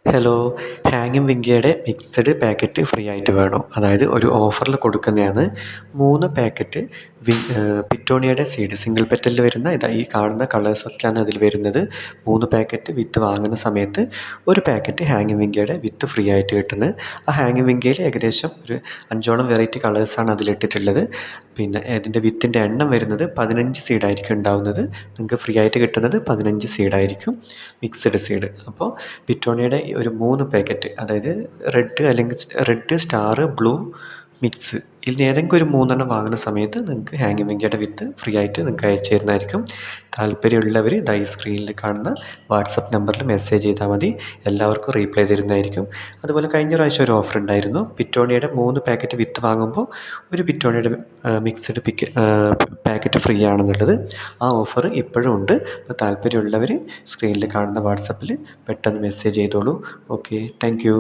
Hello, ഹാങ്ങിങ് വിങ്കയുടെ mixed packet free ആയിട്ട് വേണോ? അതായത് ഒരു ഓഫറിൽ കൊടുക്കുന്നതാണ്. 3 പാക്കറ്റ് പിറ്റോണിയയുടെ സീഡ് സിംഗിൾ പെറ്റലിൽ വരുന്ന ഈ കാണുന്ന കളേഴ്സൊക്കെയാണ് അതിൽ വരുന്നത്. 3 പാക്കറ്റ് വിത്ത് വാങ്ങുന്ന സമയത്ത് ഒരു പാക്കറ്റ് ഹാങ്ങിങ് വിങ്കയുടെ വിത്ത് ഫ്രീ ആയിട്ട് കിട്ടുന്നത്. ആ ഹാങ്ങിങ് വിങ്കയിൽ ഏകദേശം ഒരു 5ഓളം വെറൈറ്റി കളേഴ്സാണ് അതിലിട്ടിട്ടുള്ളത്. പിന്നെ ഇതിൻ്റെ വിത്തിൻ്റെ എണ്ണം വരുന്നത് 15 സീഡായിരിക്കും ഉണ്ടാവുന്നത്. നിങ്ങൾക്ക് ഫ്രീ ആയിട്ട് കിട്ടുന്നത് 15 സീഡായിരിക്കും, മിക്സഡ് സീഡ്. അപ്പോൾ പിറ്റോണിയുടെ ഒരു 3 പാക്കറ്റ്, അതായത് റെഡ് അല്ലെങ്കിൽ റെഡ്, സ്റ്റാർ, ബ്ലൂ, മിക്സ്, ഇതിൽ ഏതെങ്കിലും ഒരു 3എണ്ണം വാങ്ങുന്ന സമയത്ത് നിങ്ങൾക്ക് ഹാങ്ങിങ് വിങ്കയുടെ വിത്ത് ഫ്രീ ആയിട്ട് നിങ്ങൾക്ക് അയച്ചു തരുന്നതായിരിക്കും. താല്പര്യമുള്ളവർ ഈ സ്ക്രീനിൽ കാണുന്ന വാട്സപ്പ് നമ്പറിൽ മെസ്സേജ് ചെയ്താൽ മതി. എല്ലാവർക്കും റീപ്ലൈ തരുന്നതായിരിക്കും. അതുപോലെ കഴിഞ്ഞ പ്രാവശ്യം ഒരു ഓഫർ ഉണ്ടായിരുന്നു. പിറ്റോണിയുടെ 3 പാക്കറ്റ് വിത്ത് വാങ്ങുമ്പോൾ ഒരു പിറ്റോണിയുടെ മിക്സഡ് പാക്കറ്റ് ഫ്രീ ആണെന്നുള്ളത്. ആ ഓഫർ ഇപ്പോഴും ഉണ്ട്. അപ്പോൾ താല്പര്യമുള്ളവർ സ്ക്രീനിൽ കാണുന്ന വാട്സപ്പിൽ പെട്ടെന്ന് മെസ്സേജ് ചെയ്തോളൂ. Okay, thank you.